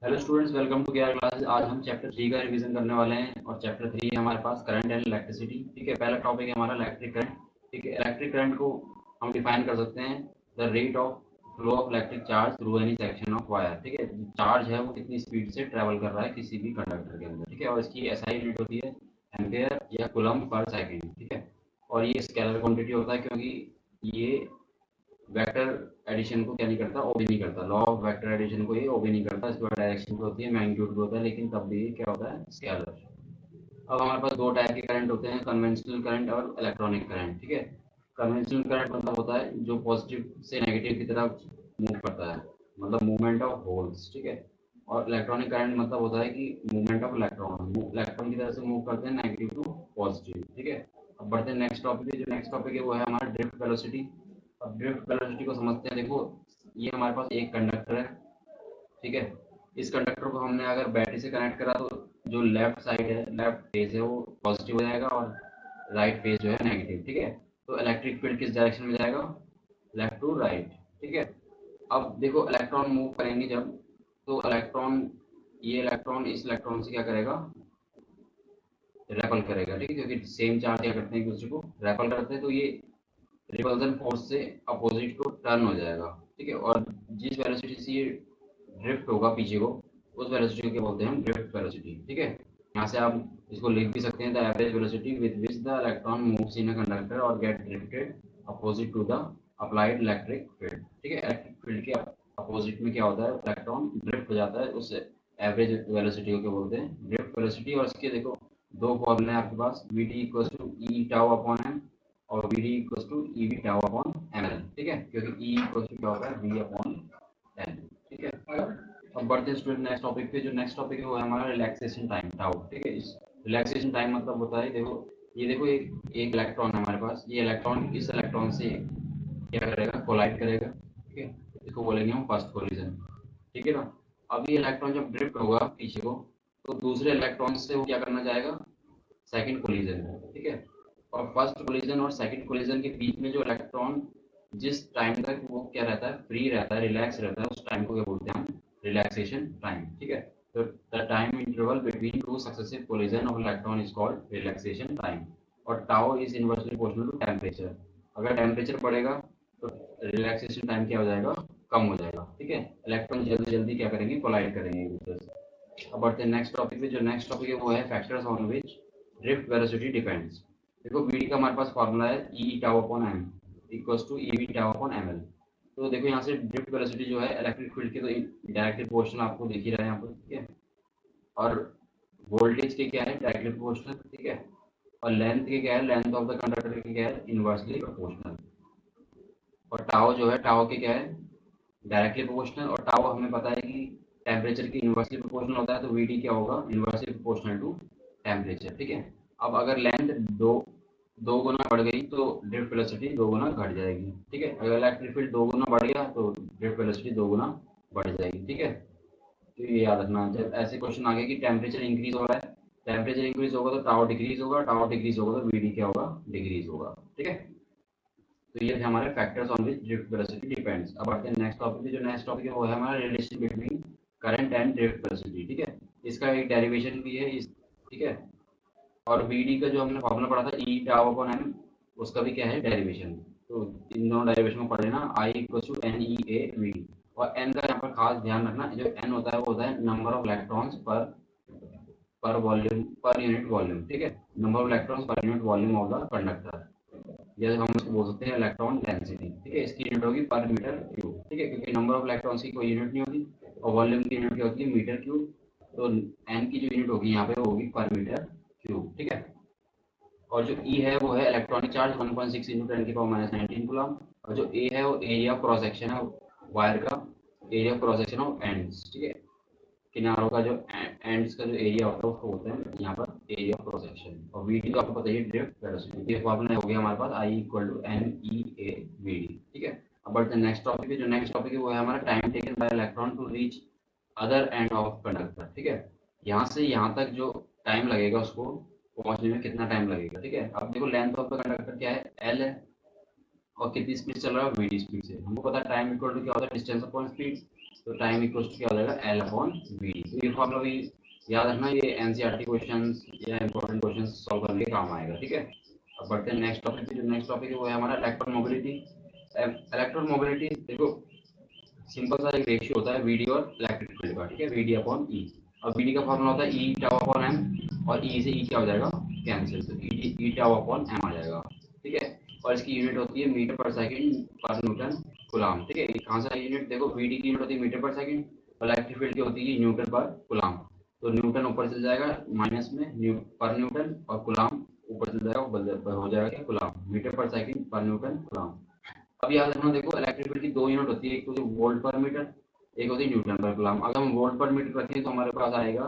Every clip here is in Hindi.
Hello students, welcome to KR classes. आज हम चैप्टर 3 का रिवीजन करने वाले हैं और चैप्टर 3 है हमारे पास करंट एंड इलेक्ट्रिसिटी। ठीक है, पहला टॉपिक है हमारा इलेक्ट्रिक करंट। ठीक है, इलेक्ट्रिक करंट को हम डिफाइन कर सकते हैं the rate of flow of electric charge through any section of wire. ठीक है, चार्ज है वो कितनी स्पीड से ट्रेवल कर रहा है किसी भी कंडक्टर के अंदर। ठीक है, और इसकी एसआई यूनिट होती है एम्पेयर या कूलम्ब पर सेकेंड। ठीक है, और ये स्केलर क्वांटिटी होता है क्योंकि ये वेक्टर एडिशन को क्या नहीं करता, ओबे नहीं करता। लॉ ऑफ वेक्टर एडिशन को ये ओबे नहीं करता। इसके बाद डायरेक्शन पे होती है, मैग्नीट्यूड पे होता है, लेकिन तब भी क्या होता है, स्केलर। अब हमारे पास दो टाइप के करंट होते हैं, कन्वेंशनल करंट और इलेक्ट्रॉनिक करंट। ठीक है, कन्वेंशनल करंट मतलब होता है जो पॉजिटिव से नेगेटिव की तरफ मूव करता है, मतलब मूवमेंट ऑफ होल्स। ठीक है, और इलेक्ट्रॉनिक करंट मतलब होता है कि मूवमेंट ऑफ इलेक्ट्रॉन, इलेक्ट्रॉन की तरफ से मूव करते हैं नेगेटिव टू पॉजिटिव। ठीक है, अब बढ़ते हैं नेक्स्ट टॉपिक पे। जो नेक्स्ट टॉपिक है वो है हमारा ड्रिफ्ट वेलोसिटी। अब ड्रिफ्ट वेलोसिटी को समझते हैं। देखो, ये हमारे पास एक कंडक्टर है। ठीक है, इस कंडक्टर को हमने अगर बैटरी से कनेक्ट करा तो जो लेफ्ट साइड है, लेफ्ट फेज है, वो पॉजिटिव हो जाएगा और राइट फेज जो है नेगेटिव। ठीक है, तो इलेक्ट्रिक फील्ड किस डायरेक्शन में जाएगा, लेफ्ट टू राइट। ठीक है, अब देखो इलेक्ट्रॉन मूव करेंगे जब, तो इलेक्ट्रॉन, ये इलेक्ट्रॉन इस इलेक्ट्रॉन से क्या करेगा, रेपल करेगा। ठीक है, क्योंकि सेम चार्ज क्या करते हैं, एक दूसरे को रेपल करते हैं, तो ये रिपल्सन फोर्स से अपोजिट को टर्न हो जाएगा। ठीक है, और जिस वेलोसिटी से ये ड्रिफ्ट होगा पीछे को, उस वेलोसिटी को बोलते हैं हम ड्रिफ्ट वेलोसिटी। ठीक है, यहाँ से आप इसको लिख भी सकते हैं, the average velocity with which the electron moves in a conductor और get drifted opposite to the applied electric field. ठीक है, इलेक्ट्रिक फील्ड के अपोजिट में क्या होता है, इलेक्ट्रॉन ड्रिफ्ट हो जाता है, उस एवरेज वेलोसिटी को क्या बोलते हैं, ड्रिफ्ट वेलोसिटी। और इसके देखो दो फॉर्मूले हैं आपके पास, v t equal to e tau upon m और v d equal to e v tau upon m l. ठीक है, क्योंकि ई इक्वल टू क्या होता है, वी अपॉन एल। ठीक है, अब बढ़ते हैं स्टूडेंट नेक्स्ट टॉपिक पे। जो नेक्स्ट टॉपिक है वो है हमारा रिलैक्सेशन टाइम, टाउ। ठीक है, इस रिलैक्सेशन टाइम मतलब होता है, देखो ये देखो एक एक इलेक्ट्रॉन है हमारे पास, ये इलेक्ट्रॉन इस इलेक्ट्रॉन से क्या करेगा, कोलाइड करेगा। ठीक है, इसको बोलेंगे हम फर्स्ट कोलिजन। ठीक है ना, अब ये इलेक्ट्रॉन जब ड्रिफ्ट होगा पीछे को, तो दूसरे इलेक्ट्रॉन से वो क्या करना चाहेगा, सेकंड कोलिजन। ठीक है, और फर्स्ट कोलिजन और सेकंड कोलिजन के बीच में जो इलेक्ट्रॉन जिस टाइम तक वो क्या रहता है, फ्री रहता है, रिलैक्स रहता है, उस टाइम को क्या बोलते हैं हम, रिलैक्सेशन टाइम। ठीक है, तो the time interval between two successive collision of electron is called relaxation time. और tau is inversely proportional to temperature. अगर टेम्परेचर बढ़ेगा तो रिलैक्सेशन टाइम क्या हो जाएगा, कम हो जाएगा। ठीक है, इलेक्ट्रॉन जल्दी जल्दी क्या करेंगे, कोलाइड करेंगे एक दूसरे से। अब बढ़ते हैं नेक्स्ट टॉपिक पे। जो नेक्स्ट टॉपिक है वो है factors on which drift velocity depends. देखो वीडी का हमारे पास फॉर्मूला है e tau upon m equals to e v tau upon m l. तो देखो यहाँ से ड्रिफ्ट वेलोसिटी जो है इलेक्ट्रिक फील्ड के, तो डायरेक्टली प्रोपोर्शनल आपको दिख ही रहा है यहाँ पर। ठीक है, और वोल्टेज के क्या है, डायरेक्टली प्रोपोर्शनल। ठीक है, और लेंथ के क्या है, लेंथ ऑफ द कंडक्टर के क्या है, इनवर्सली प्रोपोर्शनल। और टाओ जो है, टाओ के क्या है, डायरेक्टली प्रोपोर्शनल। और टाओ हमें पता है कि टेम्परेचर की इनवर्सली प्रोपोर्शनल होता है, तो वीडी क्या होगा, इनवर्सली प्रोपोर्शनल टू टेम्परेचर। ठीक है, अब अगर लेंथ दो दो गुना बढ़ गई तो ड्रिफ्ट वेलोसिटी दो गुना घट जाएगी। ठीक है, अगर इलेक्ट्रिक फील्ड दो गुना बढ़ गया तो ड्रिफ्ट वेलोसिटी दो गुना बढ़ जाएगी। ठीक है, तो ये याद रखना जब ऐसे क्वेश्चन आ गए कि टेम्परेचर इंक्रीज हो रहा है, टेम्परेचर इंक्रीज होगा तो टावर डिक्रीज होगा, टावर डिक्रीज होगा तो वीडी क्या होगा, डिक्रीज होगा। ठीक है, तो ये थे हमारे factors on which drift velocity depends. अब आते हैं नेक्स्ट टॉपिक पे। जो नेक्स्ट टॉपिक है वो है हमारा relation between current and drift velocity. ठीक है, इसका एक डेरिवेशन भी है इस। ठीक है, और वीडी का जो हमने फॉर्मूला पढ़ा था ई टाउ अपॉन एम, उसका भी क्या है, डेरिवेशन। तो इन दोनों डेरिवेशन को पढ़ लेना, I equal to n e a v d. और एन का यहाँ पर खास ध्यान रखना, जो एन होता है वो होता है नंबर ऑफ इलेक्ट्रॉन्स पर वॉल्यूम, पर यूनिट वॉल्यूम। ठीक है, number of electrons per unit volume of the conductor, जैसे हम इसको बोल सकते हैं इलेक्ट्रॉन डेंसिटी। ठीक है, इसकी यूनिट होगी पर मीटर क्यूब। ठीक है, क्योंकि नंबर ऑफ इलेक्ट्रॉन्स की कोई यूनिट नहीं होगी और वॉल्यूम की यूनिट क्या होती है, मीटर क्यूब। तो एन की जो यूनिट होगी यहाँ पे वो होगी पर मीटर क्यूब। ठीक है, और जो ई है वो है इलेक्ट्रॉनिक चार्ज 1.6 इंटू 10⁻⁹ कूलम। और जो ए है वो एरिया ऑफ क्रॉस सेक्शन है वायर का, area of cross section of ends. ठीक है, किनारों का जो एंड्स का जो एरिया होता है उसको बोलते हैं यहाँ पर एरिया ऑफ क्रॉस सेक्शन। और वीडी तो आपको पता ही है, ड्रिफ्ट वेलोसिटी। ये फॉर्मूला हो गया हमारे पास I equal to n e a v d. ठीक है, अब बढ़ते हैं नेक्स्ट टॉपिक पे। जो नेक्स्ट टॉपिक है वो है हमारा time taken by electron to reach other end of conductor. ठीक है, यहाँ से यहाँ तक जो टाइम लगेगा उसको पहुंचने में कितना टाइम लगेगा। ठीक है, अब देखो लेंथ ऑफ द कंडक्टर क्या है, एल है, और कितनी स्पीड चल रहा है, वीडी स्पीड से। हमको पता है टाइम इक्वल टू क्या होता है, डिस्टेंस अपॉन स्पीड। तो टाइम इक्वल टू क्या हो जाएगा एल अपॉन वी डी। तो ये फॉर्मूला भी याद रखना, ये एनसीईआरटी क्वेश्चंस या इंपॉर्टेंट क्वेश्चंस सॉल्व करने के काम आएगा, ठीक है। अब बढ़ते हैं नेक्स्ट टॉपिक पे। जो नेक्स्ट टॉपिक है वो है हमारा इलेक्ट्रॉन मोबिलिटी। इलेक्ट्रॉन मोबिलिटी देखो सिंपल सा एक रेशियो होता है वीडी और इलेक्ट्रिक फील्ड का, ठीक है, वीडी अपॉन ई। अब वीडी का फॉर्मूला होता है ई टाउ अपॉन एम, और ई से ई क्या हो जाएगा कैंसिल, तो ई टाउ अपॉन एम आ जाएगा, ठीक है। और इसकी यूनिट होती है मीटर पर सेकंड पर न्यूटन कुलाम, ठीक है। कहाँ से यूनिट देखो, वीडी की यूनिट होती है मीटर पर सेकंड और इलेक्ट्रिक फील्ड की होती है न्यूटन पर कुलाम। तो न्यूटन ऊपर चल जाएगा माइनस में पर न्यूटन, और कुलाम ऊपर चल जाएगा हो जाएगा क्या कुलाम, मीटर पर सेकंड पर न्यूटन कुलाम। अब याद रखना देखो इलेक्ट्रिक फील्ड की दो यूनिट होती है, एक होती है वोल्ट पर मीटर, एक होती है न्यूटन पर कूलम। अगर हम वोल्ट पर मीटर रखें तो हमारे पास आएगा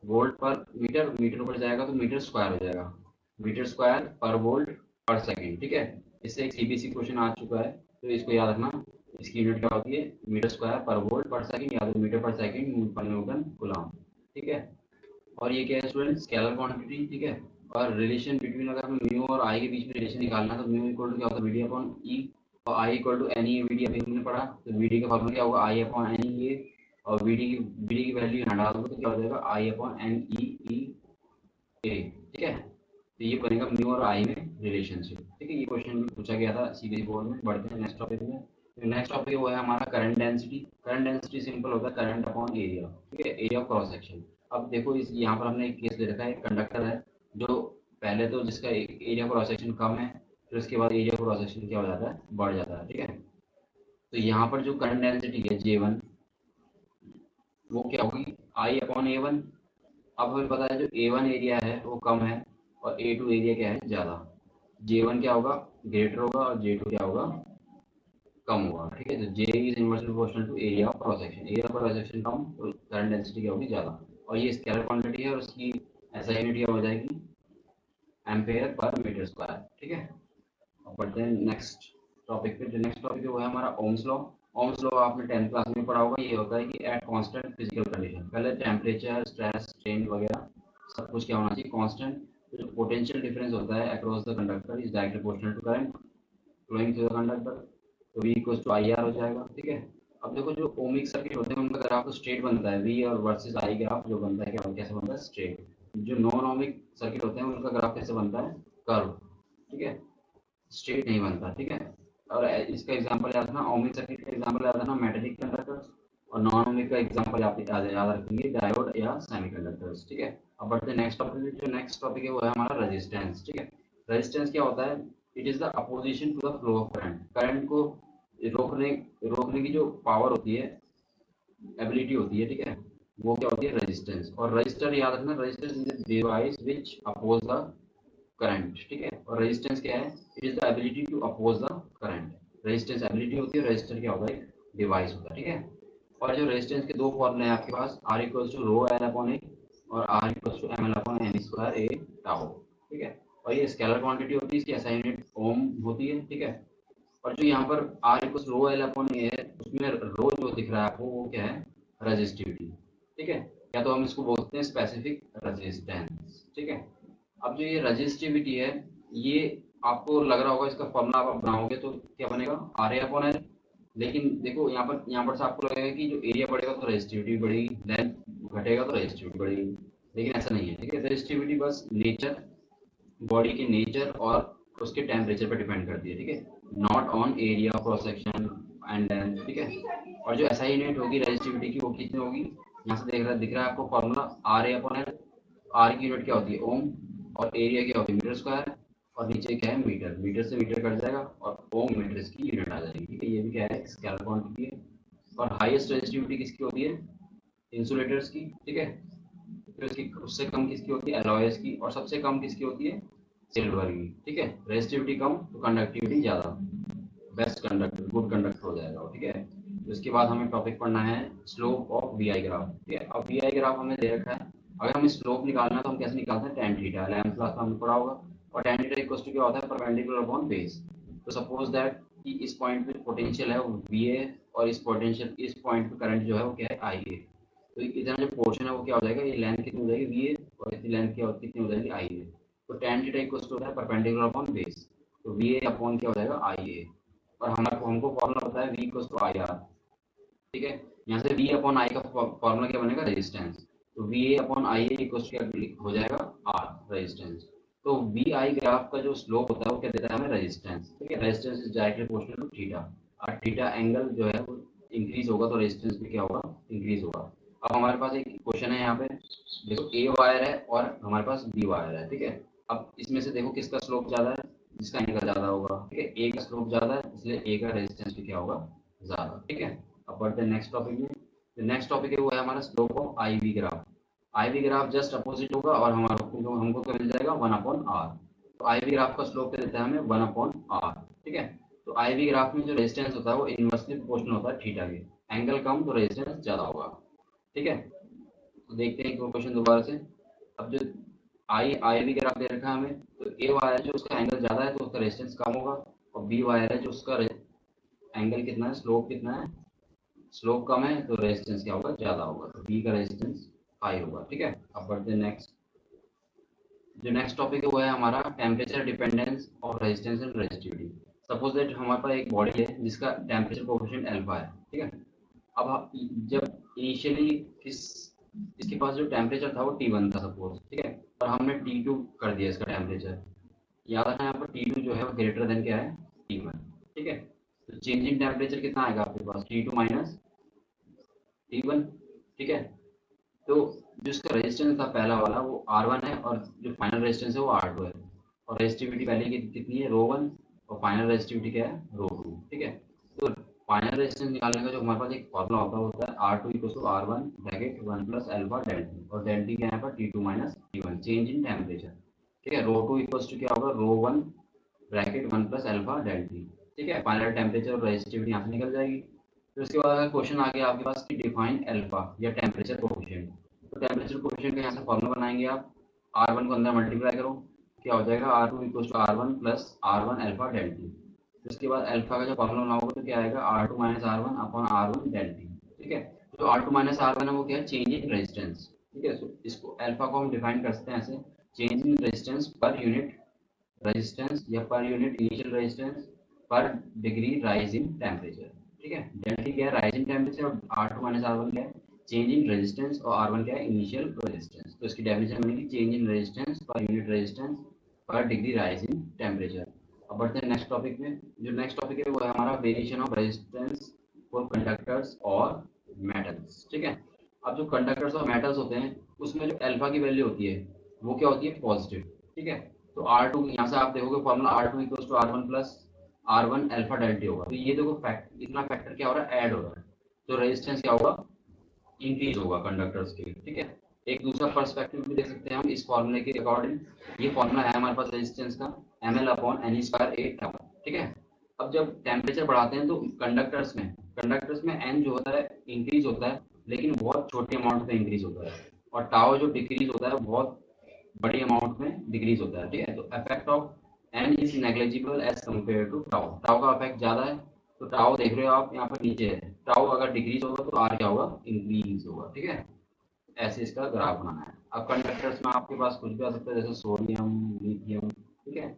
वोल्ट पर मीटर, मीटर ऊपर जाएगा तो मीटर स्क्वायर हो जाएगा, मीटर स्क्वायर पर वोल्ट पर सेकंड, ठीक है। इससे एक सीबीएसई क्वेश्चन आ चुका है, तो इसको याद रखना। इसकी यूनिट क्या होती है मीटर स्क्वायर पर वोल्ट पर सेकंड, या तो मीटर पर सेकंड पर न्यूटन कूलम, ठीक है। और ये क्या है स्टूडेंट स्केलर क्वांटिटी, ठीक है। और रिलेशन बिटवीन, अगर हमें म्यू और आई के बीच में रिलेशन निकालना है तो म्यू इक्वल टू क्या होता है वीडी अपॉन ई, और I equal to n e vd. अभी हमने पढ़ा तो वीडी का फॉर्मूला क्या होगा आई अपॉन एन ई ए, और वीडी की वैल्यू यहाँ डाल दो तो क्या हो जाएगा आई अपॉन एन ई ए, ठीक है। तो ये बनेगा म्यू और आई में रिलेशनशिप, ठीक है। ये क्वेश्चन भी पूछा गया था सीबीएसई बोर्ड में। बढ़ते हैं नेक्स्ट टॉपिक में। नेक्स्ट टॉपिक वो है हमारा current density. Current density simple होता है करंट अपॉन एरिया, ठीक है, एरिया ऑफ क्रॉस सेक्शन। अब देखो इस यहाँ पर हमने एक केस ले रखा है, कंडक्टर है जो पहले तो जिसका एरिया क्रॉस सेक्शन कम है, फिर उसके बाद एरिया क्रॉस सेक्शन क्या हो जाता है बढ़ जाता है, ठीक है। तो यहाँ पर जो करंट डेंसिटी है J1 वो क्या होगी आई अपॉन A1। अब हमें पता है जो A1 एरिया है वो कम है और A2 एरिया क्या है ज्यादा, J1 क्या होगा ग्रेटर होगा और J2 क्या होगा कम होगा, ठीक है। तो J is inversely proportional to area of cross section, area of cross section कम तो करंट डेंसिटी क्या होगी ज्यादा। और ये स्केलर क्वांटिटी है और उसकी ऐसा यूनिट क्या हो जाएगी एम्पेयर पर मीटर स्क्वायर, ठीक है। अब बढ़ते हैं नेक्स्ट टॉपिक पे। जो नेक्स्ट टॉपिक है वो है हमारा ओम्स लॉ। ओम्स लॉ आपने 10th क्लास में पढ़ा होगा। ये होता है कि एट कांस्टेंट फिजिकल कंडीशन, पहले टेम्परेचर स्ट्रेस स्ट्रेन वगैरह सब कुछ क्या होना चाहिए कांस्टेंट। जो पोटेंशियल डिफरेंस होता है across the conductor is directly proportional to current flowing through the conductor, तो V equals to I R हो जाएगा, ठीक है। अब देखो जो ओमिक सर्किट होते हैं उनका ग्राफ तो स्ट्रेट बनता है, V और वर्सेस I ग्राफ जो बनता है क्या कैसे बनता है स्ट्रेट। जो नॉन ओमिक सर्किट होते हैं उनका ग्राफ कैसे बनता है कर्व, ठीक है, स्ट्रेट नहीं बनता, ठीक है। और इसका एग्जांपल याद रखना, ओमिक सर्किट का एग्जांपल याद रखना मेटेलिक कंडक्टर्स, और नॉन ओमिक का एग्जांपल आप याद रखेंगे डायोड या सेमीकंडक्टर्स, ठीक है। अब बढ़ते हैं नेक्स्ट टॉपिक। जो नेक्स्ट टॉपिक है वो है हमारा रेजिस्टेंस, ठीक है। रेजिस्टेंस क्या होता है it is the opposition to the flow of current. Current को रोकने रोकने की जो पावर होती है एबिलिटी होती है, ठीक है, वो क्या होती है रेजिस्टेंस। और रजिस्टर याद रखना resistance is the device which oppose the current, ठीक है। और रेजिस्टेंस क्या है it is the ability to oppose the current. Resistance ability होती है, रजिस्टर क्या होगा एक डिवाइस होता है, ठीक है। और जो रेजिस्टेंस के दो फॉर्मूले हैं आपके पास r equals to rho l upon a और r equals to m l upon n square a tau, ठीक है। और ये स्केलर क्वांटिटी होती है, इसकी एसआई यूनिट ओम होती है, ठीक है। और जो यहाँ पर r equals rho l upon a है उसमें रो जो दिख रहा है आपको वो क्या है रेजिस्टिविटी, ठीक है, या तो हम इसको बोलते हैं स्पेसिफिक रेजिस्टेंस, ठीक है। अब जो ये रजिस्टिविटी है ये आपको लग रहा होगा इसका फॉर्मूला आप बनाओगे तो क्या बनेगा आर ए अपॉन एल। लेकिन देखो यहाँ पर से आपको लगेगा कि जो एरिया बढ़ेगा तो रजिस्टिविटी बढ़ेगी, लेंथ घटेगा तो रजिस्टिविटी बढ़ेगी, लेकिन ऐसा नहीं है, ठीक है। रजिस्टिविटी बस नेचर बॉडी के नेचर और उसके टेम्परेचर पर डिपेंड करती है, ठीक है, not on area cross section and length, ठीक है। और जो ऐसा यूनिट होगी रजिस्टिविटी की वो कितनी होगी यहाँ से दिख रहा है आपको फॉर्मूला आर ए अपॉन एल। आर की यूनिट क्या होती है ओम और एरिया क्या होती है मीटर स्क्वायर, और नीचे क्या है मीटर, मीटर से मीटर कट जाएगा और ओम मीटर की यूनिट आ जाएगी, ठीक है। ये भी क्या है स्केलर क्वांटिटी है। और हाईएस्ट रेजिस्टिविटी किसकी होती है इंसुलेटर्स की, ठीक है। फिर उसकी उससे कम किसकी होती है एलॉयस की, और सबसे कम किसकी होती है सिल्वर की, ठीक है। रेजिस्टिविटी कम तो कंडक्टिविटी ज्यादा, बेस्ट कंडक्टर गुड कंडक्टर हो जाएगा, ठीक है। तो इसके बाद हमें टॉपिक पढ़ना है slope of V I graph, ठीक है। अब वी आई ग्राफ हमें दे रखा है, अगर हमें स्लोप निकालना है तो हम कैसे निकालते हैं टेन थीटा, 11th क्लास में हमने पढ़ा होगा। और टेन थीटा इक्वल टू क्या होता है परपेंडिकुलर अपॉन बेस। तो सपोज दैट कि इस पॉइंट पे पोटेंशियल है वी ए और इस पॉइंट पे करंट जो है वो क्या है आई ए। तो इतना जो पोर्शन है वो क्या हो जाएगा ये लेंथ कितनी हो जाएगी वी ए और इतनी लेंथ क्या कितनी हो जाएगी आई ए। तो टेन थीटा इक्वल टू होता है परपेंडिकुलर अपॉन बेस, तो वी ए अपॉन क्या हो जाएगा आई ए। और हमको फॉर्मूला पता है v equal to I R, ठीक है। यहाँ से V अपॉन आई का फॉर्मूला क्या बनेगा, रेजिस्टेंस। तो VA अपॉन IA इक्वल क्या हो जाएगा, R रेजिस्टेंस। तो VI ग्राफ का जो स्लोप होता है वो क्या देता है हमें, रेजिस्टेंस। ठीक है, resistance is directly proportional to theta, और थीटा एंगल जो है वो इंक्रीज होगा तो रेजिस्टेंस भी क्या होगा, इंक्रीज होगा। अब हमारे पास एक क्वेश्चन है यहाँ पे, देखो A वायर है और हमारे पास B वायर है। ठीक है, अब इसमें से देखो किसका स्लोप ज्यादा है, जिसका एंगल ज्यादा होगा। ठीक है, A का स्लोप ज्यादा है इसलिए A का रेजिस्टेंस भी क्या होगा, ज्यादा। ठीक है, अब बढ़ते हैं नेक्स्ट टॉपिक में। नेक्स्ट टॉपिक है वो है हमारा slope of IV graph. IV graph just opposite होगा और हमारा हमको क्या मिल जाएगा, 1/r। तो IV ग्राफ का स्लोप क्या देता है हमें, 1/r। ठीक है, तो IV ग्राफ में जो रेजिस्टेंस होता है वो इनवर्सली प्रोपोर्शनल होता है थीटा के, एंगल कम तो रेजिस्टेंस ज्यादा होगा। ठीक है, तो देखते हैं एक क्वेश्चन दोबारा से। अब जो आई वी ग्राफ दे रखा है हमें, तो ए वायर है जो उसका एंगल ज्यादा है तो उसका रेजिस्टेंस कम होगा, और बी वायर है जो उसका एंगल कितना है, स्लोप कितना है, स्लोप कम है तो रेजिस्टेंस क्या होगा, ज्यादा होगा। तो बी का रेजिस्टेंस हाई होगा। ठीक है, अब बढ़ते हैं नेक्स्ट। जो नेक्स्ट टॉपिक है वो है हमारा टेम्परेचर डिपेंडेंस और resistance and resistivity. Suppose that हमारे पास एक बॉडी है जिसका टेम्परेचर कोएफिशिएंट अल्फा है। ठीक है, अब जब इनिशियली किस इसके पास जो टेम्परेचर था वो T1 था सपोज। ठीक है, और हमने T2 कर दिया इसका टेम्परेचर। याद रखना यहाँ पर T2 जो है वो ग्रेटर देन क्या है, T1। ठीक है, तो चेंज इन टेम्परेचर कितना आएगा आपके पास, T2 माइनस T1। ठीक है, तो जो इसका रेजिस्टेंस था पहला वाला वो R1 है, और जो फाइनल रेजिस्टेंस है वो R2 है, और रेजिस्टिविटी पहले की कितनी है, ρ1, और फाइनल रेजिस्टिविटी क्या है, ρ2। ठीक है, तो फाइनल रेजिस्टेंस निकालने का जो हमारे पास एक फॉर्मूला होता है R2 equal to R1 bracket 1 plus alpha del T, और डेल टी क्या है पर T2 minus T1, change in temperature. ठीक है, ρ2 इक्वल टू क्या होगा, ρ1 bracket 1 plus alpha del t. ठीक है, फाइनल टेम्परेचर और रेजिस्टिविटी यहाँ से निकल जाएगी। फिर उसके बाद अगर क्वेश्चन आ गया आपके पास कि डिफाइन अल्फा या टेम्परेचर कोएफिशिएंट, तो टेम्परेचर कोएफिशिएंट का यहाँ से फॉर्मूला बनाएंगे आप, R1 को अंदर मल्टीप्लाई करो, क्या हो जाएगा, R2 equal to R1 plus R1 alpha del T. फिर उसके बाद अल्फा का जो फॉर्मूला बनाओगे तो क्या आएगा, R2 minus R1 upon R1 del t. ठीक है, जो R2 माइनस R1 है वो क्या है, चेंज इन रेजिस्टेंस। ठीक है, तो इसको अल्फा को हम डिफाइन कर सकते हैं ऐसे, change in resistance per unit resistance या पर यूनिट इनिशियल रेजिस्टेंस पर डिग्री राइज इन टेम्परेचर। ठीक है, डेल्टा क्या है, राइज इन टेम्परेचर, और R2 माइनस R1 क्या है, चेंज इन रेजिस्टेंस, और R1 क्या है, इनिशियल रेजिस्टेंस। तो इसकी डेफिनेशन बनेगी change in resistance per unit resistance पर डिग्री राइज इन टेम्परेचर। अब बढ़ते हैं नेक्स्ट टॉपिक में। जो नेक्स्ट टॉपिक है वो है हमारा variation of resistance for conductors और मेटल्स। ठीक है, अब जो कंडक्टर्स और मेटल्स होते हैं उसमें जो अल्फा की वैल्यू होती है वो क्या होती है, पॉजिटिव। ठीक है, तो R2 यहाँ से आप देखोगे formula R2 equal to R1 plus R1 alpha delta होगा। तो ये देखो फैक्ट, इतना फैक्टर क्या हो रहा है, ऐड हो रहा है, तो रेजिस्टेंस क्या होगा, इंक्रीज होगा कंडक्टर्स के। ठीक है, एक दूसरा पर्सपेक्टिव भी देख सकते हैं हम इस फॉर्मूले के अकॉर्डिंग। ये फॉर्मूला है हमारे पास रेजिस्टेंस का, ml अपॉन एन स्क्वायर 8 ठीक है, अब जब टेम्परेचर बढ़ाते हैं तो कंडक्टर्स में n जो होता है इंक्रीज होता है, लेकिन बहुत छोटे अमाउंट में इंक्रीज होता है, और टाउ जो डिक्रीज होता है बहुत बड़ी अमाउंट में डिक्रीज होता है। ठीक है, तो effect of N is negligible as compare to tau, tau का इफेक्ट ज्यादा है, तो टाउ देख रहे हो आप यहाँ पर नीचे है, टाउ अगर डिक्रीज होगा तो आर क्या होगा, इंक्रीज होगा। ठीक है, ऐसे इसका ग्राफ बनाना है। अब कंडक्टर्स में आपके पास कुछ भी आ सकता है, जैसे सोडियम, लिथियम। ठीक है,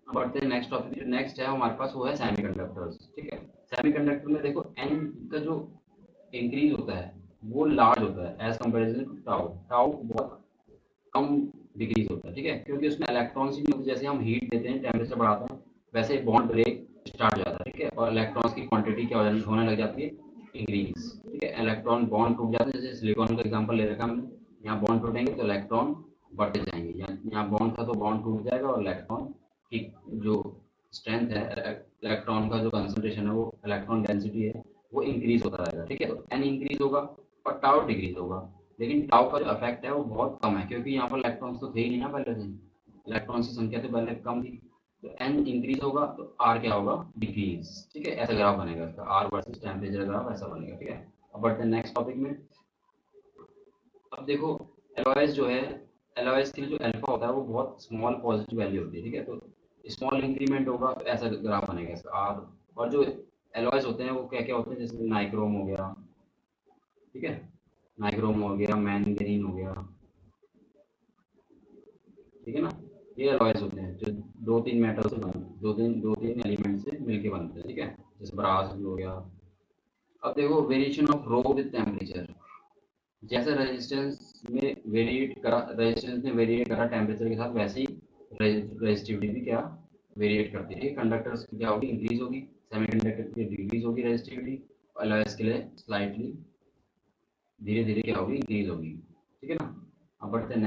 अब बढ़ते हैं नेक्स्ट टॉपिक। जो नेक्स्ट है हमारे पास वो है सेमीकंडक्टर्स। ठीक है, सेमीकंडक्टर में देखो एन का जो इंक्रीज होता है वो लार्ज होता है as comparison to tau, tau बहुत कम डिक्रीज होता है। ठीक है, क्योंकि उसमें इलेक्ट्रॉन्स ही नहीं होते, जैसे हम हीट देते हैं टेम्परेचर बढ़ाते हैं वैसे बॉन्ड ब्रेक स्टार्ट हो जाता है। ठीक है, और इलेक्ट्रॉन्स की क्वांटिटी क्या होने लग जाती है, इंक्रीज। ठीक है, इलेक्ट्रॉन बॉन्ड टूट जाते हैं, जैसे सिलिकॉन का एग्जांपल ले रखा हमने, यहाँ बॉन्ड टूटेंगे तो इलेक्ट्रॉन बढ़ते जाएंगे, यहाँ बॉन्ड था तो बॉन्ड टूट जाएगा, और इलेक्ट्रॉन की जो स्ट्रेंथ है, इलेक्ट्रॉन का जो कंसंट्रेशन है, वो इलेक्ट्रॉन डेंसिटी है वो इंक्रीज होता रहेगा। ठीक है, तो एन इंक्रीज होगा और टाउ डिक्रीज होगा, लेकिन टाउ का जो इफेक्ट है वो बहुत कम है, क्योंकि यहाँ पर इलेक्ट्रॉन्स तो थे ही नहीं ना पहले से, इलेक्ट्रॉन्स की संख्या तो पहले कम थी, तो एन इंक्रीज होगा तो आर क्या होगा, डिक्रीज। ठीक है, ऐसा ग्राफ बनेगा इसका, आर वर्सेस टेम्परेचर ग्राफ ऐसा बनेगा। ठीक है, अब बढ़ते हैं नेक्स्ट टॉपिक में। अब देखो एलओएस जो है, एलओएस की जो अल्फा होता है वो बहुत स्मॉल पॉजिटिव वैल्यू होती है। ठीक है, तो स्मॉल इंक्रीमेंट होगा तो ऐसा ग्राफ बनेगा इसका आर। और जो एलओएस होते हैं वो क्या क्या होते हैं, जैसे नाइक्रोम हो गया। ठीक है, नाइक्रोम हो गया, मैंगनीज हो गया। ठीक है ना, ये अलॉयज होते हैं जो दो तीन मेटल से बन, दो तीन एलिमेंट से मिलके बनते हैं। ठीक है, जैसे ब्रास भी हो गया, अब देखो variation of rho with temperature, जैसे रेजिस्टेंस में वेरिएट करा टेम्परेचर के साथ, वैसे ही रेजिस्टिविटी भी क्या वेरिएट करती है। कंडक्टर्स की क्या होगी, इंक्रीज होगी, सेमीकंडक्टर की डिक्रीज होगी रेजिस्टिविटी, और एलॉयस के लिए स्लाइटली धीरे धीरे क्या होगी, इंक्रीज होगी। ठीक है ना। अब बढ़ते हैं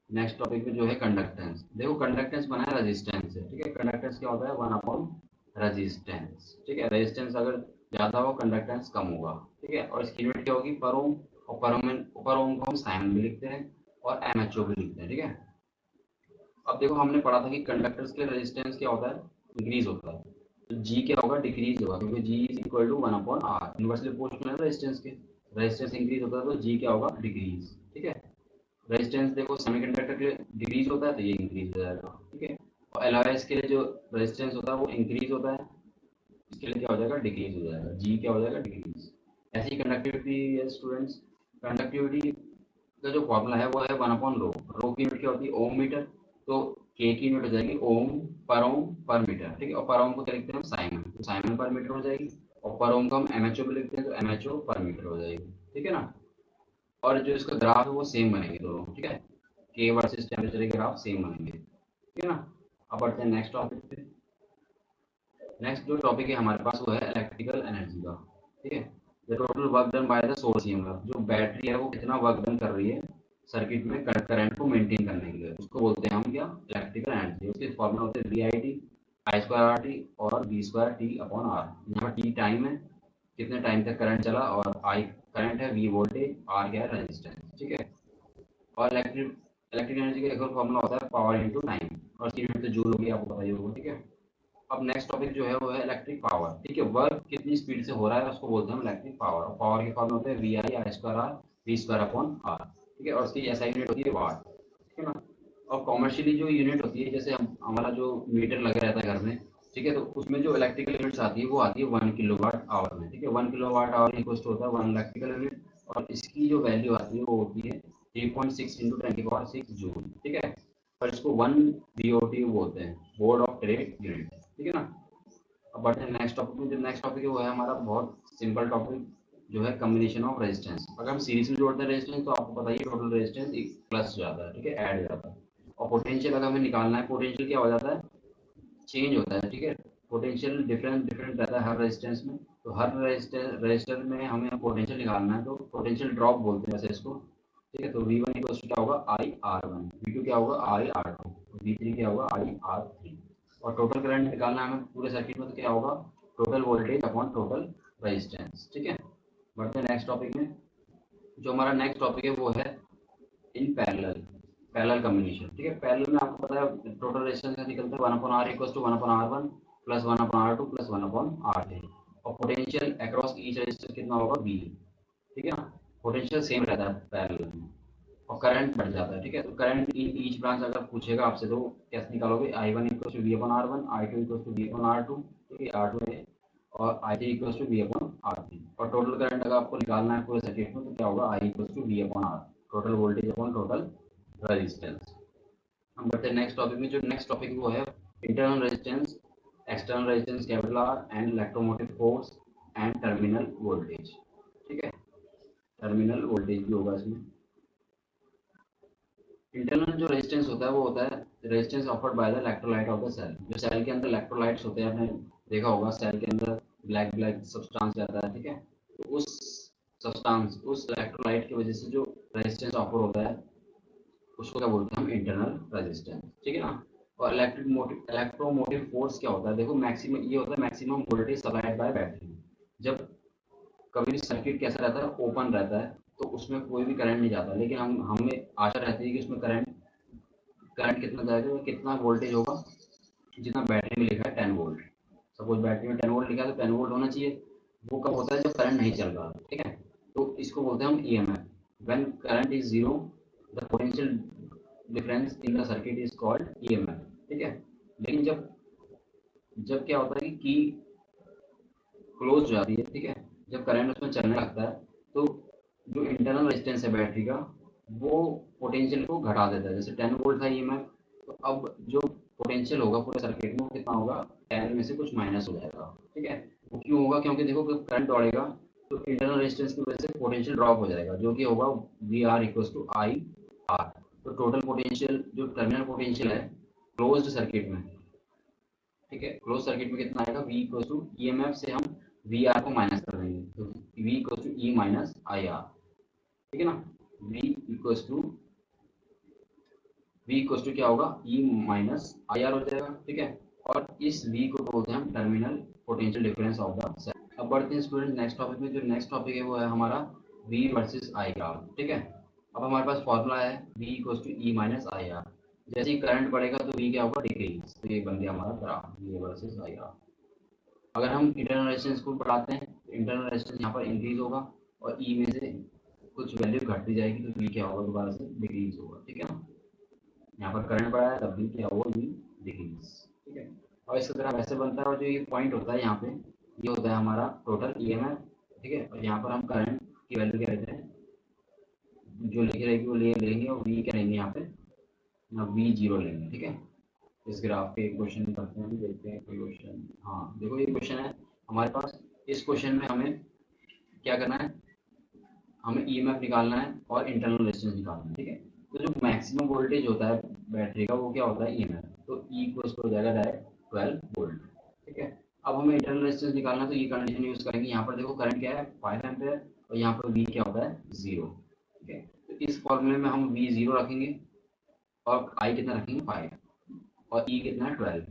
नेक्स्ट टॉपिक में जो है कंडक्टेंस। देखो कंडक्टेंस बना है रेजिस्टेंस से, ठीक है। कंडक्टेंस क्या होता है, 1 अपॉन रेजिस्टेंस। ठीक है, रेजिस्टेंस अगर ज्यादा हो कंडक्टेंस कम होगा। ठीक है, और इसकी यूनिट क्या होगी, पर ओम। और पर ओम को हम साइन भी लिखते हैं और एमएचओ भी लिखते हैं। ठीक है। अब देखो हमने पढ़ा था कि कंडक्टर्स के रेजिस्टेंस क्या होता है, इंक्रीज होता है। तो जी क्या होगा, डिक्रीज होगा, क्योंकि G is equal to 1/r, inversely proportional है रेजिस्टेंस के। रेजिस्टेंस इंक्रीज होता है तो जी क्या होगा, डिक्रीज। ठीक है। रेजिस्टेंस देखो सेमीकंडक्टर के लिए डिक्रीज होता है तो ये इंक्रीज हो जाएगा। ठीक है। और एलआईएस के लिए जो रेजिस्टेंस होता है वो इंक्रीज होता है, इसके लिए क्या हो जाएगा, डिक्रीज हो जाएगा, जी क्या हो जाएगा, डिक्रीज। ऐसी कंडक्टिविटी है स्टूडेंट्स। कंडक्टिविटी का जो फॉर्मूला है वो है 1/रो। रो की यूनिट क्या होती है, ओम मीटर। तो के की यूनिट हो जाएगी ओम पर मीटर। ठीक है, और पर ओम को क्या लिखते हैं हम, साइमन, तो साइमन पर मीटर हो जाएगी। और पर ओम को हम एमएचओ में लिखते हैं तो एमएचओ पर मीटर हो जाएगी। ठीक है ना। और जो इसका ग्राफ है वो सेम बनेंगे दोनों। ठीक है, के वर्सेस टेम्परेचर के ग्राफ सेम बनेंगे। ठीक है ना। अब बढ़ते हैं नेक्स्ट टॉपिक पे। नेक्स्ट जो टॉपिक है हमारे पास वो है इलेक्ट्रिकल एनर्जी का। ठीक है, the total work done by the source EMF, जो बैटरी है वो कितना वर्क डन कर रही है सर्किट में करंट को मेंटेन करने के लिए, उसको बोलते हैं हम क्या, इलेक्ट्रिकल एनर्जी। उसके फॉर्मूला होते हैं we I t, I square r t और v square t upon r. यहाँ पर टी टाइम है, कितने टाइम तक करंट चला, और आई करंट है, वी वोल्टेज, आर क्या है, रेजिस्टेंस। ठीक है। और इलेक्ट्रिक एनर्जी का एक और फॉर्मूला होता है पावर इनटू टाइम, और इसकी यूनिट तो जूल होगी, आपको पता ही होगा। ठीक है। अब नेक्स्ट टॉपिक जो है वो है इलेक्ट्रिक पावर। ठीक है, वर्क कितनी स्पीड से हो रहा है उसको बोलते हैं हम इलेक्ट्रिक पावर। और पावर के फॉर्म होते हैं we I I square R V square upon R. ठीक है, और उसकी ऐसा यूनिट होती है वाट। ठीक है ना। और कॉमर्शियली जो यूनिट होती है, जैसे हम हमारा जो मीटर लगा रहता है घर में, ठीक है, तो उसमें जो इलेक्ट्रिकल यूनिट्स आती है वो आती है 1 किलोवाट आवर में। ठीक है, 1 किलोवाट आवर इक्वल होता है 1 इलेक्ट्रिकल यूनिट। और इसकी जो वैल्यू आती है वो होती है 3.6 इंटू 10 की पावर 6 जूल। ठीक है, और इसको 1 BOT बोलते हैं, बोर्ड ऑफ ट्रेड यूनिट। ठीक है ना। अब बढ़ते हैं नेक्स्ट टॉपिक में। जो नेक्स्ट टॉपिक है वो है हमारा बहुत सिंपल टॉपिक, जो है कम्बिनेशन ऑफ रेजिस्टेंस। अगर हम सीरीज में जोड़ते हैं रेजिस्टेंस तो आपको पता ही है टोटल रेजिस्टेंस एक प्लस जाता है। ठीक है, ऐड जाता है। और पोटेंशियल अगर हमें निकालना है, पोटेंशियल क्या हो जाता है, चेंज होता है। ठीक है, पोटेंशियल डिफरेंट डिफरेंट रहता है हर रेजिस्टेंस में। तो हर रेजिस्टर में हमें पोटेंशियल निकालना है तो पोटेंशियल ड्रॉप बोलते हैं वैसे इसको। ठीक है, तो वी वन क्या होगा, I R one, V two क्या होगा, I R two, V three क्या होगा, आई आर थ्री। और टोटल करंट निकालना है हमें पूरे सर्किट में, तो क्या होगा, total voltage upon total resistance. ठीक है। बढ़ते हैं नेक्स्ट टॉपिक में। जो हमारा नेक्स्ट टॉपिक है वो है इन पैरेलल कम्बिनेशन। ठीक है, पैरेलल में आपको पता है टोटल रेजिस्टेंस का निकलता है 1/r equal to 1/r1 plus 1/r2 plus 1/r3। और पोटेंशियल अक्रॉस ईच रेजिस्टेंस कितना होगा, v। ठीक है ना। पोटेंशियल सेम रहता है पैरेलल में, और करंट बढ़ जाता है। ठीक है, तो करंट इन ईच ब्रांच अगर पूछेगा आपसे तो कैसे निकालोगे, I one equal to v upon r one, I two equal to v upon r two, ठीक है, आर टू है, और I three equal to v upon r three. और टोटल करंट अगर आपको निकालना है पूरे सर्किट में तो क्या होगा, I equal to v upon r, total voltage upon total resistance. हम बढ़ते हैं नेक्स्ट टॉपिक में। जो नेक्स्ट टॉपिक वो है internal resistance, external resistance capital R, and electromotive force and terminal voltage. ठीक है, टर्मिनल वोल्टेज भी होगा इसमें। इंटरनल जो रेजिस्टेंस होता है वो होता है resistance offered by the electrolyte of the cell. जो सेल के अंदर इलेक्ट्रोलाइट्स होते हैं, आपने देखा होगा सेल के अंदर ब्लैक ब्लैक सब्सटेंस रहता है। ठीक है, तो उस सब्सटेंस, उस इलेक्ट्रोलाइट की वजह से जो रेजिस्टेंस ऑफर होता है उसको क्या बोलते हैं हम, इंटरनल रेजिस्टेंस। ठीक है ना। और इलेक्ट्रोमोटिव फोर्स क्या होता है, देखो मैक्सिमम ये होता है maximum voltage supplied by battery. जब कभी सर्किट कैसा रहता है, ओपन रहता है, तो उसमें कोई भी करंट नहीं जाता, लेकिन हम हमें आशा रहती है कि उसमें करंट करंट कितना जाएगा, कितना वोल्टेज होगा, जितना बैटरी में लिखा है 10 वोल्ट। सपोज बैटरी में 10 वोल्ट लिखा है तो 10 वोल्ट होना चाहिए। वो कब होता है, जब करंट नहीं चल रहा। ठीक है, तो इसको बोलते हैं हम EMF. When current is zero, the potential difference in the circuit is called EMF. ठीक है, लेकिन जब जब क्या होता है कि क्लोज हो जाती है, ठीक है, जब करंट उसमें चलने लगता है, तो जो इंटरनल रेजिस्टेंस है बैटरी का वो पोटेंशियल को घटा देता है। जैसे 10 वोल्ट था ईएमएफ, तो अब जो पोटेंशियल होगा पूरे सर्किट में वो कितना होगा, 10 में से कुछ माइनस हो जाएगा। ठीक है, वो क्यों होगा? क्योंकि देखो करंट दौड़ेगा तो इंटरनल रेजिस्टेंस की वजह से पोटेंशियल ड्रॉप हो जाएगा, जो कि होगा V R equal to I R. तो टोटल पोटेंशियल जो टर्मिनल पोटेंशियल है क्लोज्ड सर्किट में, ठीक है, क्लोज सर्किट में कितना आएगा? V equal to E M F से हम वी आर को माइनस कर देंगे, तो V equal to E minus I R, ठीक है ना। V इक्वल टू क्या होगा? E माइनस आई आर हो जाएगा, ठीक है। और इस V को बोलते हैं हम terminal potential difference of the cell. अब बढ़ते हैं स्टूडेंट नेक्स्ट टॉपिक में। जो नेक्स्ट टॉपिक है वो है हमारा V वर्सेस I ग्राफ, ठीक है। अब हमारे पास फॉर्मूला है V equal to E minus I R. जैसे ही करंट बढ़ेगा तो V क्या होगा? डिक्रीज। तो ये बन गया हमारा graph V versus I graph. अगर हम इंटरनल रेजिस्टेंस को बढ़ाते हैं तो इंटरनल रेजिस्टेंस यहाँ पर इंक्रीज होगा और ई में से कुछ वैल्यू घटती जाएगी तो वी क्या होगा? दोबारा से डिक्रीज होगा, ठीक है ना। यहाँ पर करंट बढ़ा है तब भी क्या होगा? वी डिक्रीज, ठीक है। और इसका ग्राफ ऐसे बनता है और जो ये पॉइंट होता है यहाँ पे, ये होता है हमारा टोटल ईएमएफ, ठीक है। और यहाँ पर हम करंट की वैल्यू क्या लेते हैं? जो लिखी रहेगी वो ले लेंगे और वी क्या लेंगे यहाँ पे? वी जीरो लेंगे, ठीक है। इस ग्राफ पे एक क्वेश्चन करते हैं, देखते हैं कोई क्वेश्चन। हाँ देखो ये क्वेश्चन है हमारे पास। इस क्वेश्चन में हमें क्या करना है? हमें ईएमएफ निकालना है और इंटरनल रेजिस्टेंस निकालना है, ठीक है। तो जो मैक्सिमम वोल्टेज होता है बैटरी का वो क्या होता है? ईएमएफ। तो ई इक्वल हो जाएगा डायरेक्ट 12 वोल्ट, ठीक है। अब हमें इंटरनल रेजिस्टेंस निकालना है तो ये कंडीशन यूज करेंगे। यहाँ पर देखो करंट क्या है? 5 एम्पीयर और यहाँ पर वी क्या होता है? 0, ठीक है। तो इस फॉर्मूले में हम वी 0 रखेंगे और आई कितना रखेंगे? 5, और ई कितना है? 12।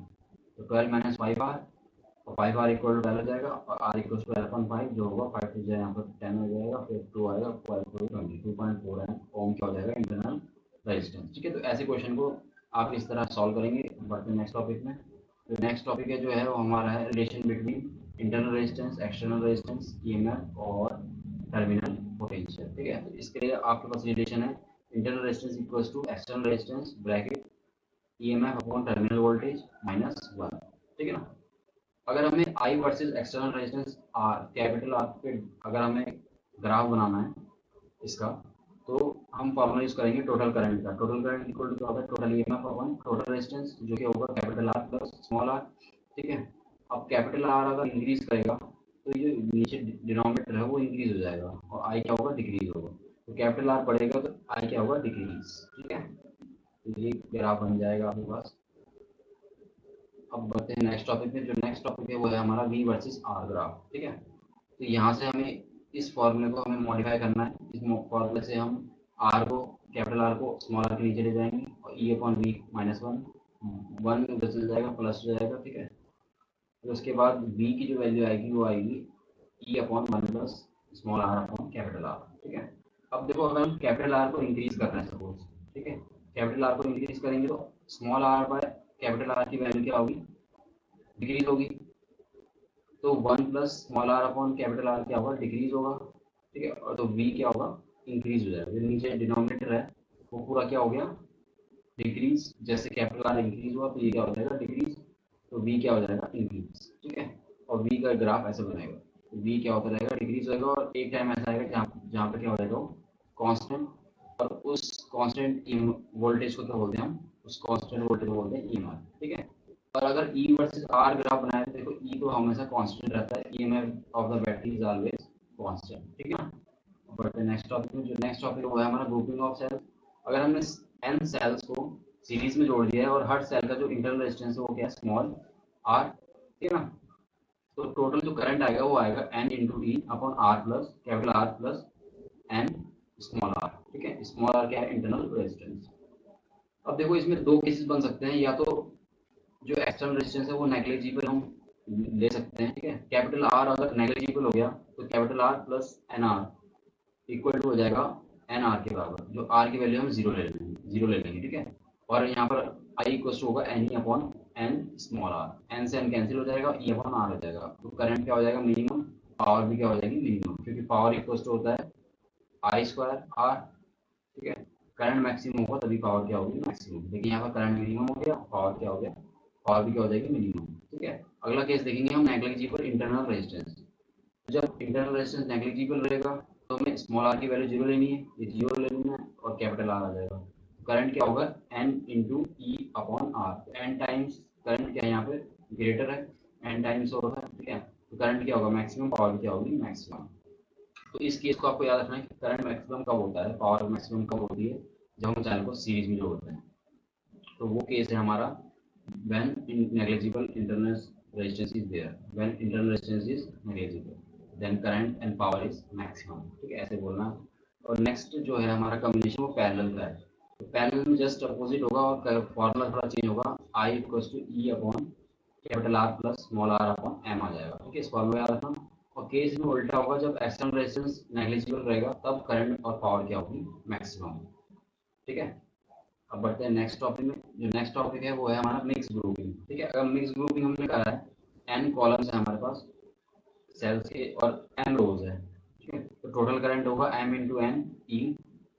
तो 12 माइनस 5 आर, और 5 आर इक्वल टू 12 हो जाएगा, और आर इक्वल टू 12.5 जो होगा 5 टू जाए यहाँ पर 10 हो जाएगा, फिर 2 आएगा, 22.4 ओम क्या हो जाएगा? इंटरनल रेजिस्टेंस, ठीक है। तो ऐसे क्वेश्चन को आप इस तरह सॉल्व करेंगे। बढ़ते नेक्स्ट टॉपिक में। तो नेक्स्ट टॉपिक है जो है वो हमारा है relation between internal resistance, external resistance, EMF और टर्मिनल पोटेंशियल, ठीक है। तो इसके लिए आपके पास रिलेशन है internal resistance equals to external resistance bracket EMF upon terminal voltage minus 1, ठीक है ना। अगर हमें I versus external resistance R, capital R पे अगर हमें ग्राफ बनाना है इसका, तो हम फॉर्मूला यूज करेंगे टोटल करंट का। टोटल करंट इक्वल टू क्या होगा? Total EMF upon total resistance, जो कि होगा capital are plus small R, ठीक है। अब कैपिटल आर अगर इंक्रीज करेगा तो ये नीचे डिनोमिनेटर है वो इंक्रीज हो जाएगा और आई क्या होगा? डिक्रीज होगा। तो कैपिटल आर बढ़ेगा तो आई क्या होगा? डिक्रीज, ठीक है। तो ये ग्राफ बन जाएगा आपके पास। अब बढ़ते हैं नेक्स्ट टॉपिक में। जो नेक्स्ट टॉपिक है वो है हमारा वी वर्सेस आर ग्राफ, ठीक है। तो यहाँ से हमें इस फॉर्मूले को हमें मॉडिफाई करना है। इस फॉर्मूले से हम आर को, कैपिटल आर को स्मॉल आर के नीचे ले जाएंगे और ई अपॉन वी माइनस 1, 1 उधर चल जाएगा, प्लस हो जाएगा, ठीक है। फिर उसके बाद वी की जो वैल्यू आएगी वो आएगी E upon 1 plus small are upon capital R, ठीक है। अब देखो अगर हम कैपिटल आर को इंक्रीज कर रहे हैं सपोज, ठीक है, कैपिटल आर को इंक्रीज करेंगे तो small R by capital R की वैल्यू क्या होगी? डिक्रीज होगी। तो 1 plus small are upon capital R क्या होगा? डिक्रीज होगा, ठीक है। और तो वी क्या होगा? इंक्रीज हो जाएगा। जो नीचे डिनोमिनेटर है वो पूरा क्या हो गया? डिक्रीज। जैसे कैपिटल आर इंक्रीज हुआ तो ये क्या हो जाएगा? डिक्रीज। तो वी क्या हो जाएगा? इंक्रीज, ठीक है। और वी का ग्राफ ऐसे बनेगा। तो वी क्या होता रहेगा? डिक्रीज होगा, और एक टाइम ऐसा आएगा जहाँ पे क्या हो जाएगा? कांस्टेंट। और उस कांस्टेंट वोल्टेज को क्या बोलते हैं हम? उस कांस्टेंट वोल्टेज को बोलते हैं ईएमआर, ठीक है। और अगर ई वर्सेस आर ग्राफ बनाए तो देखो ई तो हमेशा कांस्टेंट रहता है, EMF of the battery is always constant, ठीक है ना। बट नेक्स्ट टॉपिक में, जो नेक्स्ट टॉपिक है वो है हमारा ग्रुपिंग ऑफ सेल्स। अगर हमने एन सेल्स को सीरीज में जोड़ दिया है और हर सेल का जो इंटरनल रेजिस्टेंस है वो क्या है? स्मॉल आर, ठीक है ना। तो टोटल जो करंट आएगा वो आएगा N into E upon R plus capital are plus N small R, ठीक है। स्मॉल आर क्या है? Internal resistance. अब देखो इसमें दो केसेस बन सकते हैं, या तो जो एक्सटर्नल रेजिस्टेंस है वो नेग्लिजिबल हम ले सकते हैं, ठीक है। कैपिटल आर अगर नेग्लिजिबल हो गया तो capital are plus N R equal to हो जाएगा एन आर के बराबर, जो आर की वैल्यू हम जीरो ले लेंगे, ठीक है। और यहाँ पर आई इक्वल टू होगा N E upon N small R, N से एन कैंसिल हो जाएगा, ई अपॉन आर हो जाएगा। तो करंट क्या हो जाएगा? मिनिमम। पावर भी क्या हो जाएगी? मिनिमम, क्योंकि पावर इक्वल टू होता है आई स्क्वायर आर, ठीक है। करंट मैक्सिमम होगा तभी पावर क्या होगी? मैक्सिमम। लेकिन यहाँ पर करंट मिनिमम हो गया, पावर क्या हो गया? पावर भी क्या हो जाएगी? मिनिमम, ठीक है। अगला केस देखेंगे हम नेग्लिजिबल इंटरनल रेजिस्टेंस। जब इंटरनल रेजिस्टेंस नेग्लिजिबल रहेगा तो हमें स्मॉल आर की वैल्यू जीरो लेनी है, ये जीरो ले लेना है, और कैपिटल आर आ जाएगा। करंट क्या होगा? N into E upon R. N times current क्या है यहाँ पे? ग्रेटर है, एन टाइम्स होगा, ठीक है। तो करंट क्या होगा, मैक्सिमम पावर क्या होगी, मैक्सिमम। तो इस केस को आपको याद रखना है कि करंट मैक्सिमम कब होता है, पावर मैक्सिमम कब होती है, जब हम चैनल को सीरीज में जोड़ते हैं। तो वो केस है हमारा when negligible internal resistance is there, when internal resistance is negligible, then current and power is maximum। ठीक है, ऐसे बोलना। और नेक्स्ट जो है हमारा कॉम्बिनेशन वो पैरेलल का है। तो पैरेलल में जस्ट अपोजिट होगा और फॉर्मूला थोड़ा चेंज होगा, I equals to E upon capital are plus small are upon m आ जाएगा। ठीक है, इस फॉर्मूला याद रखना। और केस में उल्टा होगा, जब एक्सटर्नल रेजिस्टेंस नेग्लिजिबल रहेगा तब करंट और पावर क्या होगी, मैक्सिमम। ठीक है, अब बढ़ते हैं नेक्स्ट टॉपिक में। जो नेक्स्ट टॉपिक है वो है हमारा मिक्स ग्रुपिंग। ठीक है, अगर मिक्स ग्रुपिंग हमने कहा है, एन कॉलम्स है हमारे पास सेल्स के और एन रोज है। ठीक है, तो टोटल करंट होगा M into N E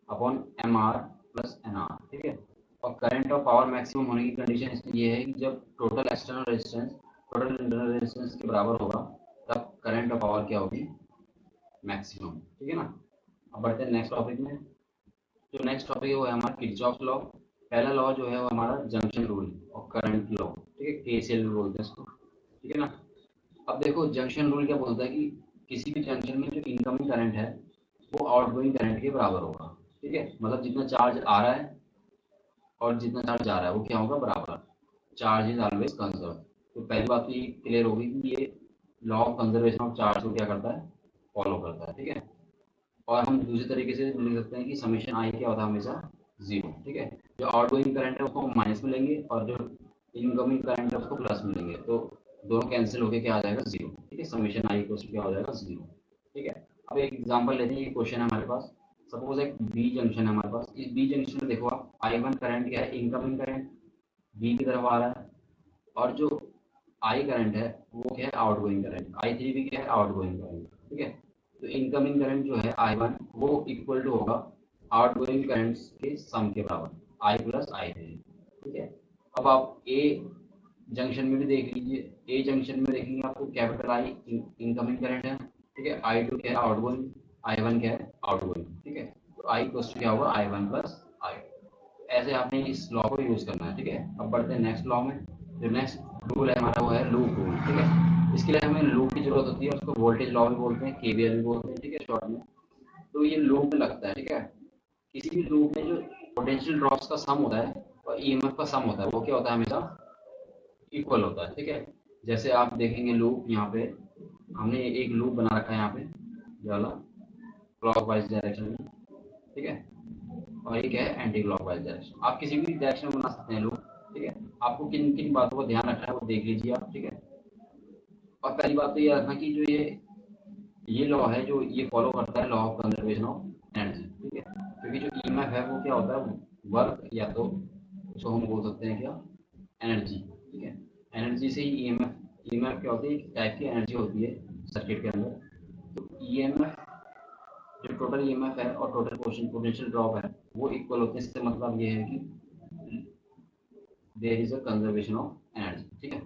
upon M R plus N R. ठीक है, और करंट और पावर मैक्सिमम होने की कंडीशन इसमें ये है कि जब total external resistance total internal resistance के बराबर होगा तब करंट और पावर क्या होगी, मैक्सिमम। ठीक है ना। अब बढ़ते हैं नेक्स्ट टॉपिक में। जो नेक्स्ट टॉपिक है वो है हमारा किरचॉफ लॉ। पहला लॉ जो है वो हमारा जंक्शन रूल और करंट लॉ। ठीक है, केसीएल भी बोलते हैं इसको। ठीक है ना। अब देखो जंक्शन रूल क्या बोलता है कि किसी भी जंक्शन में जो इनकमिंग करंट है वो आउटगोइंग करंट के बराबर होगा। ठीक है, मतलब जितना चार्ज आ रहा है और जितना चार्ज जा रहा है वो क्या होगा, बराबर। Charge is always conserve. तो पहली बात तो ये क्लियर होगी कि ये law of conservation of charge को क्या करता है, फॉलो करता है। ठीक है, और हम दूसरी तरीके से लिख सकते हैं कि समीशन आई क्या होता है, हमेशा जीरो। ठीक है, जो आउटगोइंग करंट है उसको माइनस में लेंगे और जो इनकमिंग करंट है उसको प्लस में लेंगे, तो दोनों कैंसिल होकर क्या आ जाएगा, जीरो। ठीक है, समीशन आई को क्या हो जाएगा, जीरो। ठीक है, अब एक एग्जांपल लेते हैं। ये क्वेश्चन है हमारे पास, सपोज एक बी जंक्शन है हमारे पास। इस बी जंक्शन में देखो आप, आई वन करंट क्या है, इनकमिंग करंट बी की तरफ आ रहा है, और जो आई करंट है वो क्या है, आउटगोइंग करंट। आई थ्री भी क्या है, आउटगोइंग करंट। ठीक है, तो इनकमिंग करंट जो है आई वन वो इक्वल टू होगा आउटगोइंग करंट्स के सम के बराबर, आई प्लस आई थ्री। ठीक है, अब आप ए जंक्शन में भी देख लीजिए, ए जंक्शन में देखेंगे आपको कैपिटल आई इनकमिंग करंट है। ठीक है, आई टू क्या है, आउटगोइंग, आई वन क्या है, आउटगोइंग। ठीक है, तो आई प्लस क्या होगा, आई वन प्लस आई। ऐसे आपने इस लॉ को यूज करना है। ठीक है, अब बढ़ते हैं नेक्स्ट लॉ में। जो नेक्स्ट रूल है हमारा वो है लूप रूल। ठीक है, इसके लिए हमें लूप की जरूरत होती है, उसको वोल्टेज लॉ भी बोलते हैं, केवीएल भी बोलते हैं। ठीक है, शॉर्ट में। तो ये लूप में लगता है। ठीक है, किसी भी लूप में जो पोटेंशियल ड्रॉप्स का सम होता है और ईएमएफ का सम होता है वो क्या होता है, हमेशा इक्वल होता है। ठीक है, जैसे आप देखेंगे लूप यहाँ पे हमने एक लूप बना रखा है यहाँ पे, ये वाला क्लॉक वाइज डायरेक्शन में। ठीक है, और ये क्या है, एंटी क्लॉक वाइज डायरेक्शन। आप किसी भी डायरेक्शन में बना सकते हैं लूप। ठीक है, आपको किन किन बातों को ध्यान रखना है वो देख लीजिए आप। ठीक है, और पहली बात तो ये रखना कि जो ये लॉ है जो ये फॉलो करता है law of conservation of energy. ठीक है, क्योंकि जो ईएमएफ है वो क्या होता है, वर्क, या तो उसको हम बोल सकते हैं क्या, एनर्जी। ठीक है, एनर्जी से ही ईएमएफ, ईएमएफ क्या होती है, एक टाइप की एनर्जी होती है सर्किट के अंदर। तो ईएमएफ, जो टोटल ईएमएफ है और टोटल पोटेंशियल ड्रॉप है वो इक्वल होते हैं। इससे मतलब ये है कि there is a conservation of energy. ठीक है,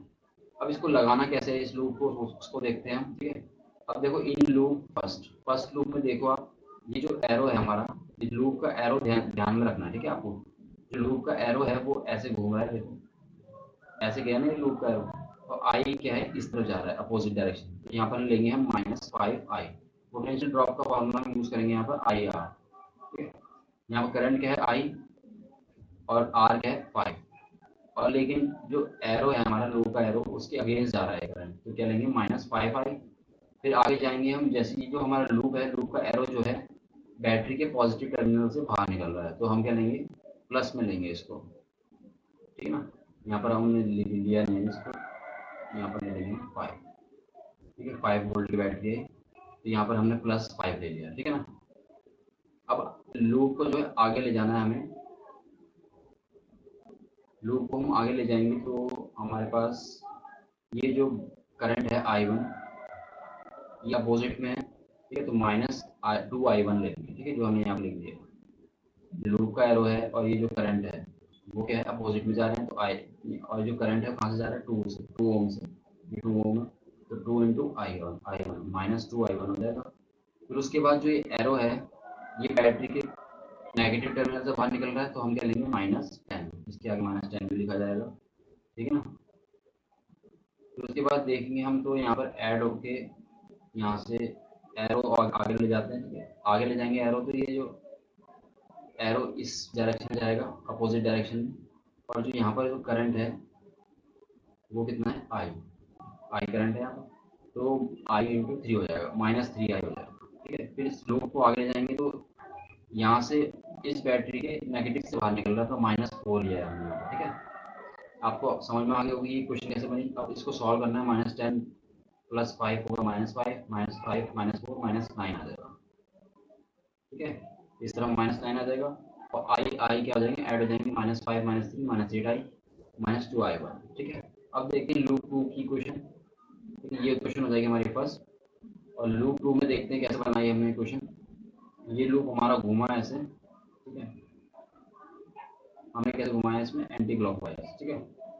अब इसको लगाना कैसे है, इस लूप को, उसको देखते हैं हम। ठीक है, अब देखो इन लूप फर्स्ट लूप में देखो आप, ये जो एरो है हमारा, इस लूप का एरो ध्यान में रखना है। ठीक है, आपको जो लूप का एरो है वो ऐसे घूम रहा है, देखो ऐसे गया ना ये लूप का एरो, और आई क्या है, इस तरफ जा रहा है अपोजिट डायरेक्शन। तो यहाँ पर लेंगे हम -5 आई। पोटेंशियल ड्रॉप का फॉर्मूला हम यूज करेंगे यहाँ पर आई आर। ठीक है, यहाँ पर करंट क्या है, आई, और आर क्या है, 5। और लेकिन जो एरो है हमारा लूप का एरो उसके अगेंस्ट जा रहा है करंट, तो क्या लेंगे, -5 आई। फिर आगे जाएंगे हम, जैसे ये जो हमारा लूप है, लूप का एरो जो है बैटरी के पॉजिटिव टर्मिनल से बाहर निकल रहा है, तो हम क्या लेंगे, प्लस में लेंगे इसको। ठीक है ना, यहाँ पर हमने लिख लिया नहीं इसको, यहाँ पर ले लेंगे 5। ठीक है, 5 वोल्ट की बैटरी है, तो यहाँ पर हमने +5 ले लिया। ठीक है ना। अब लूप को जो है आगे ले जाना है हमें, लूप को हम आगे ले जाएंगे तो हमारे पास ये जो करंट है आई वन ये अपोजिट में है। ठीक है, तो -2 I1 लेंगे। ठीक है, जो हमने यहाँ पे लिख दिया, लूप का एरो है और ये जो करंट है वो क्या है, अपोजिट में जा रहे हैं, तो आई, और जो करंट है कहाँ से जा रहा है, 2 ओम से, ये 2 ओम है, तो 2 इंटू आई वन -2 I1 हो जाएगा। फिर उसके बाद जो ये एरो है ये बैटरी के नेगेटिव टर्मिनल से बाहर निकल रहा है, तो हम क्या लेंगे, -10, इसके आगे -10 भी लिखा जाएगा। ठीक है ना। फिर उसके बाद देखेंगे हम, तो यहाँ पर ऐड होके यहाँ से एरो और आगे ले जाते हैं, ठीक है। आगे ले जाएंगे एरो, तो ये जो एरो इस डायरेक्शन में जाएगा, अपोजिट डायरेक्शन में। और जो यहाँ पर जो करंट है वो कितना है, आई। आई करंट है यहाँ पर, तो आई इंटू 3 हो जाएगा, -3 आई हो जाएगा, ठीक है। फिर इस लूप को आगे ले जाएंगे, तो यहाँ से इस बैटरी के नेगेटिव से बाहर निकल रहा था, -4 लिया है हमने यहाँ पर, ठीक है। आपको समझ में आ गया होगी ये क्वेश्चन कैसे बनी। अब इसको सॉल्व करना है, -10 + 5 होगा -5, -5 -4 -9 आ जाएगा, ठीक है। इस तरह -9 आ जाएगा। और आई आई क्या हो जाएंगे, ऐड हो जाएंगे, -5 -3 -8 आई -2 आई 1, ठीक है। अब देखते हैं लूप 2 की क्वेश्चन। ये क्वेश्चन हो जाएगी हमारे पास। और लूप 2 में देखते हैं कैसे बनाई हमने क्वेश्चन। ये लूप हमारा घूमा है ऐसे, ठीक है। हमने कैसे घुमाया इसमें, एंटी क्लॉकवाइज, ठीक है।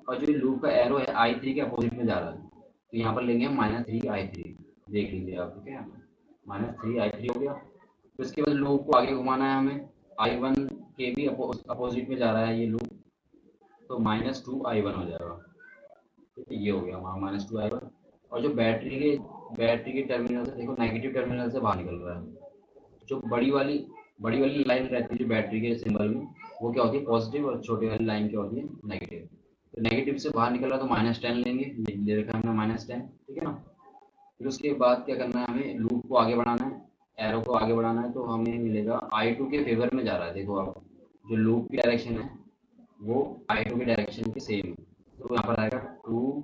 और जो लूप का एरो है I3 के अपोजिट में जा रहा है, तो यहाँ पर लेंगे हम -3 I3, देख लीजिए आप, ठीक है। -3 I3 हो गया। तो इसके बाद लूप को आगे घुमाना है हमें, I1 के भी अपोजिट में जा रहा है ये लूप, तो -2 I1 हो जाएगा, ठीक है। ये हो गया हमारा -2 I1। और जो बैटरी के टर्मिनल से देखो, नेगेटिव टर्मिनल से बाहर निकल रहा है। जो बड़ी वाली लाइन रहती है जो बैटरी के सिंबल में, वो क्या होती है, पॉजिटिव। और छोटी वाली लाइन क्या होती है, नेगेटिव। तो नेगेटिव से बाहर निकल रहा है तो -10 लेंगे, ले रखा है हमने -10, ठीक है ना। फिर उसके बाद क्या करना है, हमें लूप को आगे बढ़ाना है, एरो को आगे बढ़ाना है। तो हमें मिलेगा I2 के फेवर में जा रहा है, देखो आप, जो लूप की डायरेक्शन है वो I2 की डायरेक्शन के सेम है। तो यहाँ पर आएगा 2,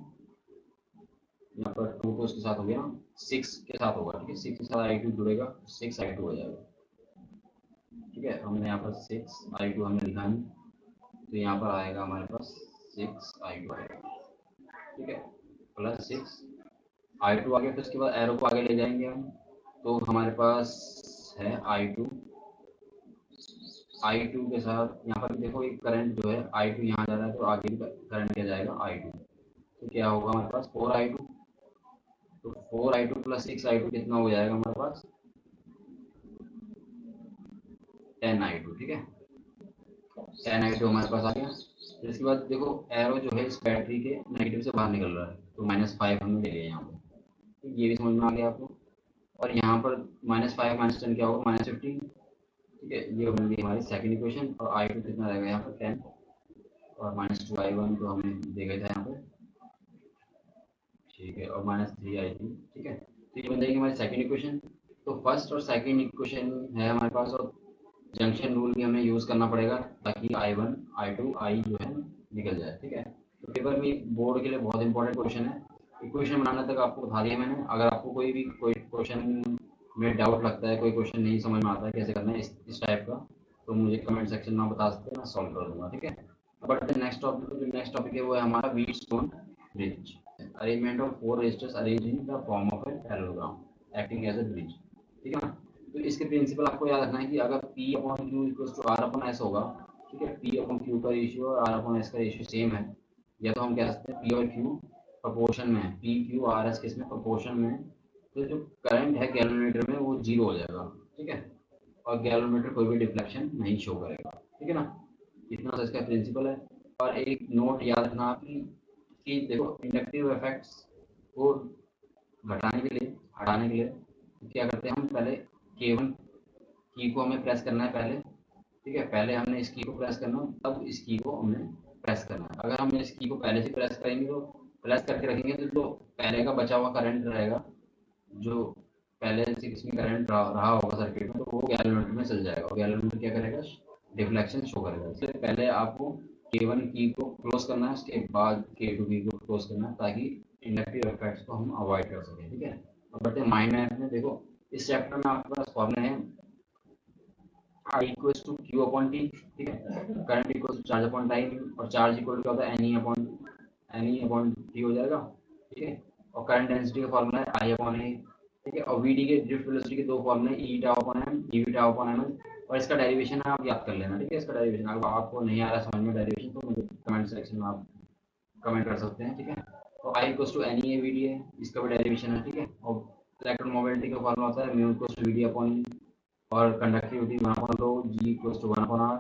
यहाँ पर 2 तो उसके साथ हो गया, 6 के साथ होगा, ठीक है। 6 के साथ I2 जुड़ेगा, 6 I2 हो जाएगा, ठीक है। हमने यहाँ पर 6 I2 हमने लिखा है, तो यहाँ पर आएगा हमारे पास 6 I2 आएगा, ठीक है, +6 I2 आ गया। फिर उसके बाद एरो को आगे ले जाएंगे हम, तो हमारे पास है I2 के साथ यहाँ पर देखो एक करंट जो है I2 यहाँ जा रहा है, तो आगे भी करंट क्या जाएगा, I2। तो क्या होगा हमारे पास 4 I2, तो 4 I2 + 6 I2 कितना हो जाएगा हमारे पास, 10 I2, ठीक है। 10 I2 हमारे पास आ गया। फिर इसके बाद देखो एरो जो है इस बैटरी के नेगेटिव से बाहर निकल रहा है, तो -5 हमने ले लिया यहाँ पर, तो ये भी समझ में आ गया आपको। और यहाँ पर -5 -10 क्या होगा, -15, ठीक है। ये बन गई हमारी सेकंड इक्वेशन। और I2 कितना रहेगा यहाँ पर 10, और -2 I1 तो हमें दे गया था यहाँ पर, ठीक है। और -3 I3, ठीक है। तो ये बन जाएगी हमारी सेकंड इक्वेशन। तो फर्स्ट और सेकंड इक्वेशन है हमारे पास, और जंक्शन रूल भी हमें यूज़ करना पड़ेगा, ताकि I1 I2 I जो है निकल जाए, ठीक है। तो पेपर में बोर्ड के लिए बहुत इंपॉर्टेंट क्वेश्चन है। इक्वेशन बनाने तक आपको बता दिया मैंने। अगर आपको कोई क्वेश्चन में डाउट लगता है, कोई क्वेश्चन नहीं समझ में आता है कैसे करना है इस टाइप का, तो मुझे कमेंट सेक्शन में बता सकते हैं, मैं सॉल्व कर दूंगा, ठीक है। बट नेक्स्ट टॉपिक है वो है हमारा Wheatstone bridge, arrangement of 4 resistors arrange in the form of a parallelogram acting as a bridge, ठीक है ना। तो इसके प्रिंसिपल आपको याद रखना है कि अगर P/Q = R/S होगा, ठीक है। P/Q का रेशियो और R/S का रेशियो सेम है, या तो हम कह सकते हैं P और Q प्रोपोर्शन में है, P/Q/R/S किसमें, प्रोपोर्शन में है। तो जो करंट है गैल्वेनोमीटर में वो 0 हो जाएगा, ठीक है। और गैल्वेनोमीटर कोई भी डिफ्लेक्शन नहीं शो करेगा, ठीक है ना। इतना सा इसका प्रिंसिपल है। और एक नोट याद रखना आप कि देखो इंडक्टिव इफेक्ट्स को घटाने के लिए, हटाने के लिए क्या करते हैं हम, पहले K1 की को हमें प्रेस करना है पहले, ठीक है। पहले हमने इस की को प्रेस करना, तब इस की को हमने प्रेस करना है। अगर हम इस की को पहले से प्रेस करेंगे, तो प्रेस करके रखेंगे, तो पहले का बचा हुआ करंट रहेगा, जो पहले से इसमें करंट रहा होगा सर्किट में, तो वो गैल्वेनोमीटर में चल जाएगा। और गैल्वेनोमीटर क्या करेगा, डिफ्लेक्शन शो करेगा। इसलिए पहले आपको K1 की को क्लोज करना है, उसके बाद K2 की को क्लोज करना है, ताकि इंडक्टिव इफेक्ट्स को हम अवॉइड कर सकें, ठीक है। और बढ़ते माइंड मैथ में, देखो इस चैप्टर में आपके पास फॉर्मूले हैं I = Q/T, ठीक है। करंट = चार्ज अपॉन टाइम, और चार्ज इक्वल क्या होता है, NE/T हो जाएगा, ठीक है। और करंट डेंसिटी का फॉर्मूला है I/A, ठीक है। और VD के ड्रिफ्ट वेलोसिटी के दो फॉर्मूले E/M, dV/M। और इसका डेरिवेशन आप याद कर लेना, ठीक है। इसका डेरिवेशन अगर आपको नहीं आ रहा समझ में डेरिवेशन, तो मुझे कमेंट सेक्शन में आप कमेंट कर सकते हैं, ठीक है। तो I = NE/VD है, इसका भी डेरिवेशन है, ठीक है। और इलेक्ट्रॉन मोबिलिटी का फॉर्मूला होता है μ = VD/E, और कंडक्टिविटी 1/ρ, G = 1/r।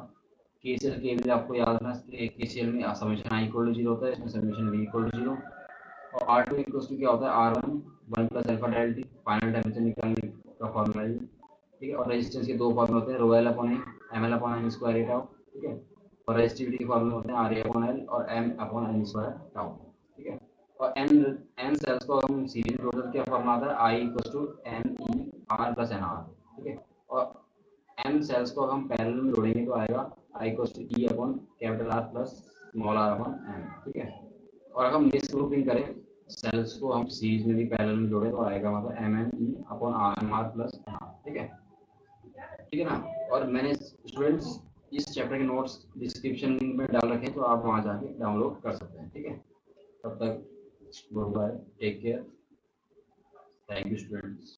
KCL आपको याद रखना है, KCL में समेशन I = 0 होता है, इसमें समेशन V = 0। और R2 इक्वल्स टू क्या होता है, R1 1 plus alpha delta, final temperature निकालने का फॉर्मूला है, ठीक है। और रेजिस्टेंस के दो फॉर्मूले होते हैं, rho l upon a, m l upon n square a tau, ठीक है। और रेजिस्टिविटी के फॉर्मूले होते हैं आर ए अपॉन एल और m upon n square tau, ठीक है। और एन सेल्स को हम सीरीज में क्या फॉर्मूला आता है, I equals to n e r plus N R, ठीक है। और एम सेल्स को हम पैरेलल में जोड़ेंगे तो आएगा I equals to E upon capital are plus small are upon M, ठीक है। और अगर हम लिस्ट ग्रुपिंग करें, सेल्स को हम सीरीज में भी पैरेलल में जोड़े तो आएगा मतलब M N E upon R M R plus N R, ठीक है, ठीक है ना। और मैंने स्टूडेंट्स इस चैप्टर के नोट्स डिस्क्रिप्शन लिंक में डाल रखे हैं, तो आप वहाँ जाके डाउनलोड कर सकते हैं, ठीक है। तब तक goodbye, take care, thank you students.